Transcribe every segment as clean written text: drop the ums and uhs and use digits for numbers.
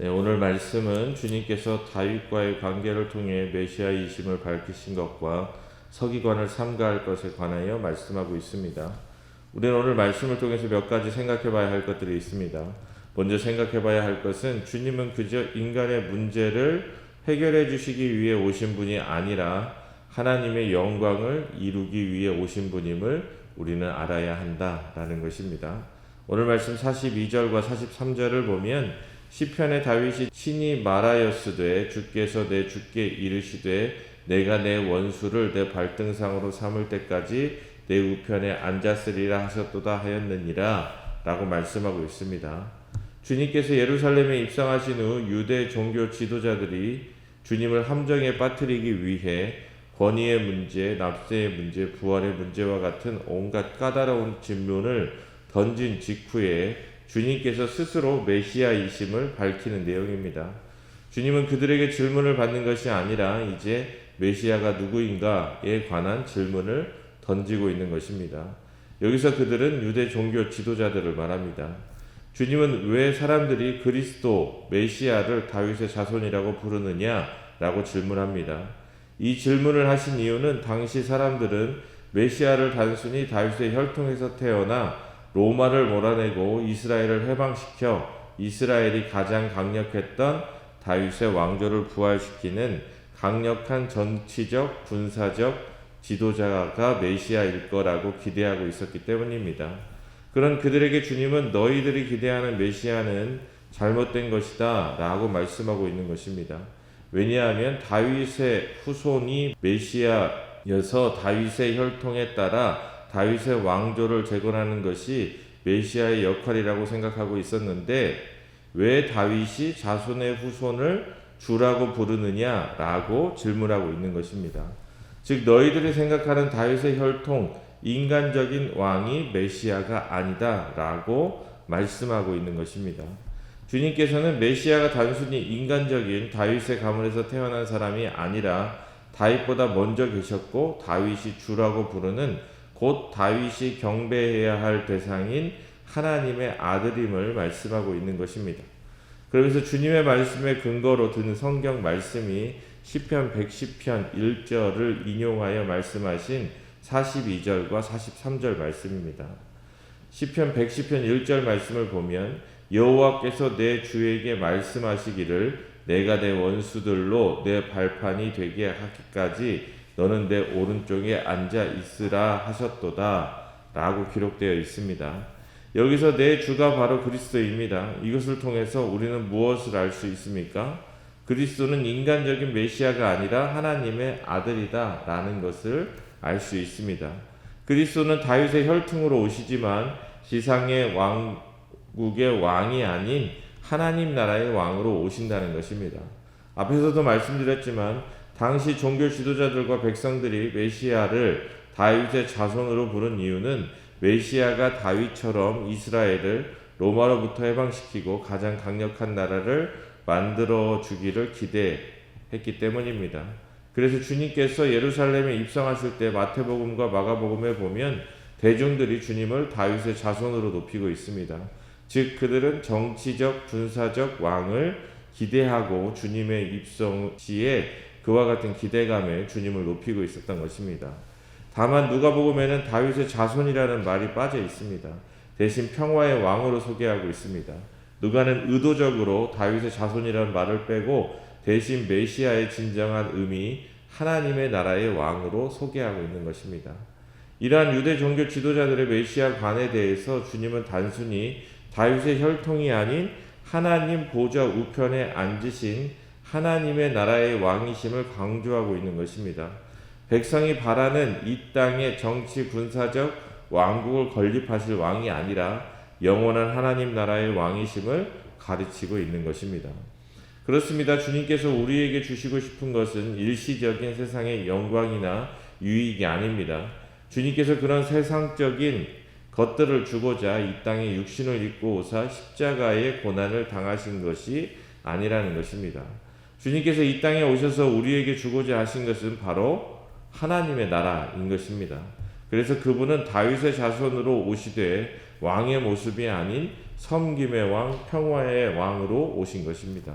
네, 오늘 말씀은 주님께서 다윗과의 관계를 통해 메시아이심을 밝히신 것과 서기관을 삼가할 것에 관하여 말씀하고 있습니다. 우리는 오늘 말씀을 통해서 몇 가지 생각해 봐야 할 것들이 있습니다. 먼저 생각해 봐야 할 것은 주님은 그저 인간의 문제를 해결해 주시기 위해 오신 분이 아니라 하나님의 영광을 이루기 위해 오신 분임을 우리는 알아야 한다라는 것입니다. 오늘 말씀 42절과 43절을 보면 시편의 다윗이 친히 말하였으되 주께서 내 주께 이르시되 내가 내 원수를 내 발등상으로 삼을 때까지 내 우편에 앉았으리라 하셨도다 하였느니라 라고 말씀하고 있습니다. 주님께서 예루살렘에 입성하신 후 유대 종교 지도자들이 주님을 함정에 빠뜨리기 위해 권위의 문제, 납세의 문제, 부활의 문제와 같은 온갖 까다로운 질문을 던진 직후에 주님께서 스스로 메시아이심을 밝히는 내용입니다. 주님은 그들에게 질문을 받는 것이 아니라 이제 메시아가 누구인가에 관한 질문을 던지고 있는 것입니다. 여기서 그들은 유대 종교 지도자들을 말합니다. 주님은 왜 사람들이 그리스도, 메시아를 다윗의 자손이라고 부르느냐라고 질문합니다. 이 질문을 하신 이유는 당시 사람들은 메시아를 단순히 다윗의 혈통에서 태어나 로마를 몰아내고 이스라엘을 해방시켜 이스라엘이 가장 강력했던 다윗의 왕조를 부활시키는 강력한 정치적, 군사적 지도자가 메시아일 거라고 기대하고 있었기 때문입니다. 그런 그들에게 주님은 너희들이 기대하는 메시아는 잘못된 것이다 라고 말씀하고 있는 것입니다. 왜냐하면 다윗의 후손이 메시아여서 다윗의 혈통에 따라 다윗의 왕조를 재건하는 것이 메시아의 역할이라고 생각하고 있었는데 왜 다윗이 자손의 후손을 주라고 부르느냐라고 질문하고 있는 것입니다. 즉 너희들이 생각하는 다윗의 혈통, 인간적인 왕이 메시아가 아니다라고 말씀하고 있는 것입니다. 주님께서는 메시아가 단순히 인간적인 다윗의 가문에서 태어난 사람이 아니라 다윗보다 먼저 계셨고 다윗이 주라고 부르는 곧 다윗이 경배해야 할 대상인 하나님의 아들임을 말씀하고 있는 것입니다. 그러면서 주님의 말씀의 근거로 드는 성경 말씀이 시편 110편 1절을 인용하여 말씀하신 42절과 43절 말씀입니다. 시편 110편 1절 말씀을 보면 여호와께서 내 주에게 말씀하시기를 내가 내 원수들로 내 발판이 되게 하기까지 너는 내 오른쪽에 앉아 있으라 하셨도다 라고 기록되어 있습니다. 여기서 내 주가 바로 그리스도입니다. 이것을 통해서 우리는 무엇을 알 수 있습니까? 그리스도는 인간적인 메시아가 아니라 하나님의 아들이다 라는 것을 알 수 있습니다. 그리스도는 다윗의 혈통으로 오시지만 지상의 왕국의 왕이 아닌 하나님 나라의 왕으로 오신다는 것입니다. 앞에서도 말씀드렸지만 당시 종교 지도자들과 백성들이 메시아를 다윗의 자손으로 부른 이유는 메시아가 다윗처럼 이스라엘을 로마로부터 해방시키고 가장 강력한 나라를 만들어 주기를 기대했기 때문입니다. 그래서 주님께서 예루살렘에 입성하실 때 마태복음과 마가복음에 보면 대중들이 주님을 다윗의 자손으로 높이고 있습니다. 즉 그들은 정치적, 군사적 왕을 기대하고 주님의 입성 시에 그와 같은 기대감에 주님을 높이고 있었던 것입니다. 다만 누가복음에는 다윗의 자손이라는 말이 빠져 있습니다. 대신 평화의 왕으로 소개하고 있습니다. 누가는 의도적으로 다윗의 자손이라는 말을 빼고 대신 메시아의 진정한 의미 하나님의 나라의 왕으로 소개하고 있는 것입니다. 이러한 유대 종교 지도자들의 메시아관에 대해서 주님은 단순히 다윗의 혈통이 아닌 하나님 보좌 우편에 앉으신 하나님의 나라의 왕이심을 강조하고 있는 것입니다. 백성이 바라는 이 땅의 정치 군사적 왕국을 건립하실 왕이 아니라 영원한 하나님 나라의 왕이심을 가르치고 있는 것입니다. 그렇습니다. 주님께서 우리에게 주시고 싶은 것은 일시적인 세상의 영광이나 유익이 아닙니다. 주님께서 그런 세상적인 것들을 주고자 이 땅에 육신을 입고 오사 십자가의 고난을 당하신 것이 아니라는 것입니다. 주님께서 이 땅에 오셔서 우리에게 주고자 하신 것은 바로 하나님의 나라인 것입니다. 그래서 그분은 다윗의 자손으로 오시되 왕의 모습이 아닌 섬김의 왕, 평화의 왕으로 오신 것입니다.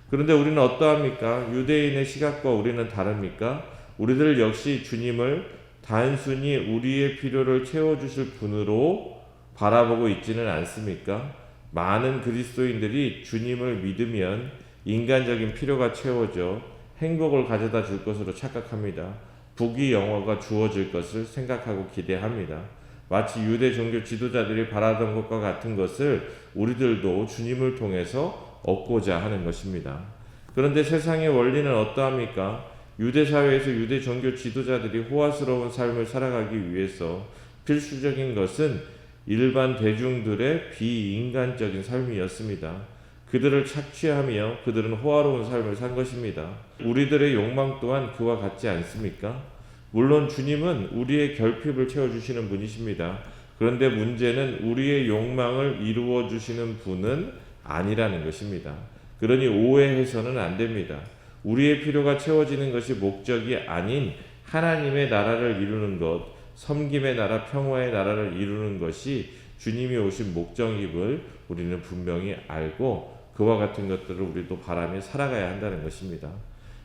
그런데 우리는 어떠합니까? 유대인의 시각과 우리는 다릅니까? 우리들 역시 주님을 단순히 우리의 필요를 채워주실 분으로 바라보고 있지는 않습니까? 많은 그리스도인들이 주님을 믿으면 인간적인 필요가 채워져 행복을 가져다 줄 것으로 착각합니다. 부귀 영화가 주어질 것을 생각하고 기대합니다. 마치 유대 종교 지도자들이 바라던 것과 같은 것을 우리들도 주님을 통해서 얻고자 하는 것입니다. 그런데 세상의 원리는 어떠합니까? 유대 사회에서 유대 종교 지도자들이 호화스러운 삶을 살아가기 위해서 필수적인 것은 일반 대중들의 비인간적인 삶이었습니다. 그들을 착취하며 그들은 호화로운 삶을 산 것입니다. 우리들의 욕망 또한 그와 같지 않습니까? 물론 주님은 우리의 결핍을 채워주시는 분이십니다. 그런데 문제는 우리의 욕망을 이루어 주시는 분은 아니라는 것입니다. 그러니 오해해서는 안 됩니다. 우리의 필요가 채워지는 것이 목적이 아닌 하나님의 나라를 이루는 것, 섬김의 나라, 평화의 나라를 이루는 것이 주님이 오신 목적임을 우리는 분명히 알고 그와 같은 것들을 우리도 바라며 살아가야 한다는 것입니다.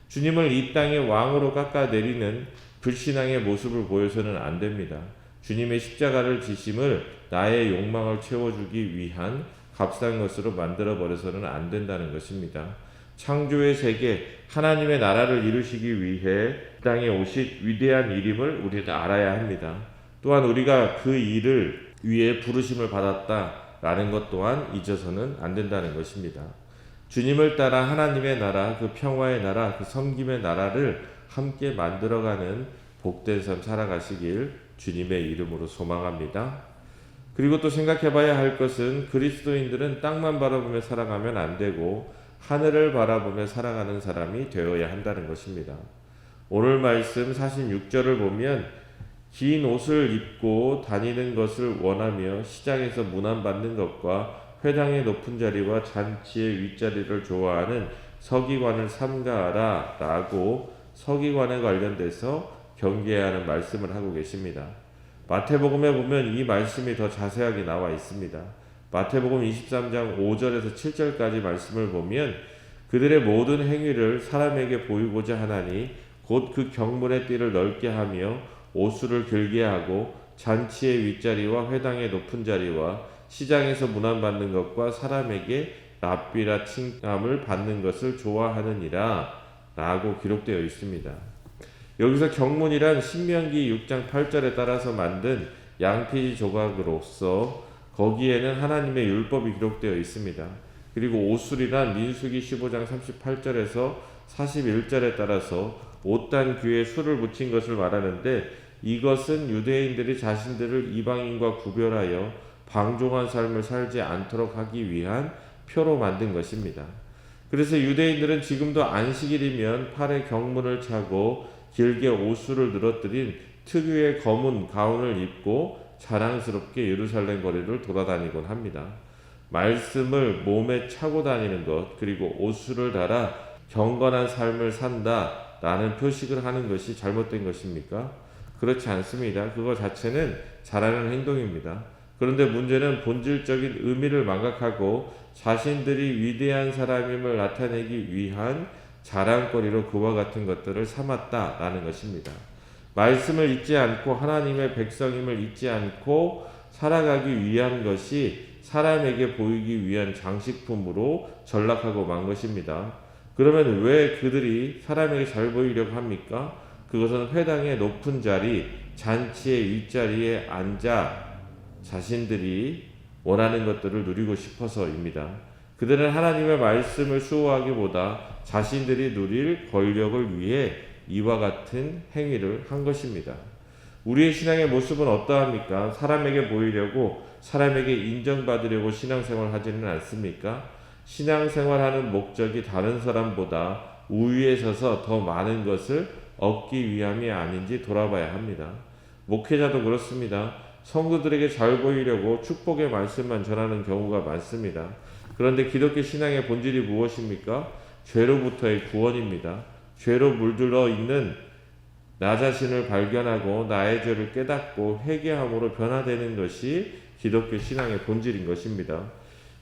주님을 이 땅의 왕으로 깎아내리는 불신앙의 모습을 보여서는 안 됩니다. 주님의 십자가를 지심을 나의 욕망을 채워주기 위한 값싼 것으로 만들어버려서는 안 된다는 것입니다. 창조의 세계, 하나님의 나라를 이루시기 위해 땅에 오신 위대한 일임을 우리는 알아야 합니다. 또한 우리가 그 일을 위해 부르심을 받았다라는 것 또한 잊어서는 안 된다는 것입니다. 주님을 따라 하나님의 나라, 그 평화의 나라, 그 섬김의 나라를 함께 만들어가는 복된 삶 살아가시길 주님의 이름으로 소망합니다. 그리고 또 생각해봐야 할 것은 그리스도인들은 땅만 바라보며 살아가면 안 되고 하늘을 바라보며 살아가는 사람이 되어야 한다는 것입니다. 오늘 말씀 46절을 보면 긴 옷을 입고 다니는 것을 원하며 시장에서 문안받는 것과 회당의 높은 자리와 잔치의 윗자리를 좋아하는 서기관을 삼가하라 라고 서기관에 관련돼서 경계하는 말씀을 하고 계십니다. 마태복음에 보면 이 말씀이 더 자세하게 나와 있습니다. 마태복음 23장 5절에서 7절까지 말씀을 보면 그들의 모든 행위를 사람에게 보이고자 하나니 곧 그 경문의 띠를 넓게 하며 옷수를 길게 하고 잔치의 윗자리와 회당의 높은 자리와 시장에서 문안받는 것과 사람에게 랍비라 칭함을 받는 것을 좋아하느니라 라고 기록되어 있습니다. 여기서 경문이란 신명기 6장 8절에 따라서 만든 양피지 조각으로서 거기에는 하나님의 율법이 기록되어 있습니다. 그리고 옷술이란 민수기 15장 38절에서 41절에 따라서 옷단 귀에 술을 붙인 것을 말하는데 이것은 유대인들이 자신들을 이방인과 구별하여 방종한 삶을 살지 않도록 하기 위한 표로 만든 것입니다. 그래서 유대인들은 지금도 안식일이면 팔에 경문을 차고 길게 옷술을 늘어뜨린 특유의 검은 가운을 입고 자랑스럽게 예루살렘 거리를 돌아다니곤 합니다. 말씀을 몸에 차고 다니는 것 그리고 옷술을 달아 경건한 삶을 산다라는 표식을 하는 것이 잘못된 것입니까? 그렇지 않습니다. 그거 자체는 잘하는 행동입니다. 그런데 문제는 본질적인 의미를 망각하고 자신들이 위대한 사람임을 나타내기 위한 자랑거리로 그와 같은 것들을 삼았다라는 것입니다. 말씀을 잊지 않고 하나님의 백성임을 잊지 않고 살아가기 위한 것이 사람에게 보이기 위한 장식품으로 전락하고 만 것입니다. 그러면 왜 그들이 사람에게 잘 보이려고 합니까? 그것은 회당의 높은 자리, 잔치의 윗자리에 앉아 자신들이 원하는 것들을 누리고 싶어서입니다. 그들은 하나님의 말씀을 수호하기보다 자신들이 누릴 권력을 위해 이와 같은 행위를 한 것입니다. 우리의 신앙의 모습은 어떠합니까? 사람에게 보이려고, 사람에게 인정받으려고 신앙생활 하지는 않습니까? 신앙생활하는 목적이 다른 사람보다 우위에 서서 더 많은 것을 얻기 위함이 아닌지 돌아봐야 합니다. 목회자도 그렇습니다. 성도들에게 잘 보이려고 축복의 말씀만 전하는 경우가 많습니다. 그런데 기독교 신앙의 본질이 무엇입니까? 죄로부터의 구원입니다. 죄로 물들어 있는 나 자신을 발견하고 나의 죄를 깨닫고 회개함으로 변화되는 것이 기독교 신앙의 본질인 것입니다.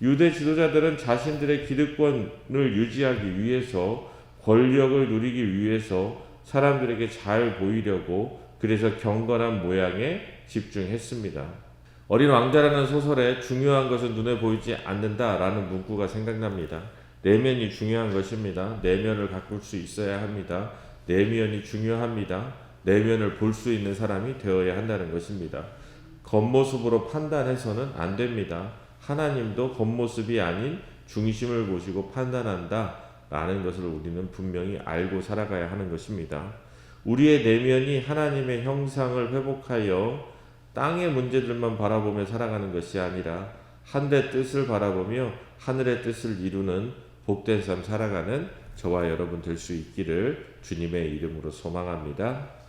유대 지도자들은 자신들의 기득권을 유지하기 위해서, 권력을 누리기 위해서 사람들에게 잘 보이려고 그래서 경건한 모양에 집중했습니다. 어린 왕자라는 소설에 중요한 것은 눈에 보이지 않는다라는 문구가 생각납니다. 내면이 중요한 것입니다. 내면을 가꿀 수 있어야 합니다. 내면이 중요합니다. 내면을 볼 수 있는 사람이 되어야 한다는 것입니다. 겉모습으로 판단해서는 안 됩니다. 하나님도 겉모습이 아닌 중심을 보시고 판단한다 라는 것을 우리는 분명히 알고 살아가야 하는 것입니다. 우리의 내면이 하나님의 형상을 회복하여 땅의 문제들만 바라보며 살아가는 것이 아니라 하늘의 뜻을 바라보며 하늘의 뜻을 이루는 복된 삶 살아가는 저와 여러분 될 수 있기를 주님의 이름으로 소망합니다.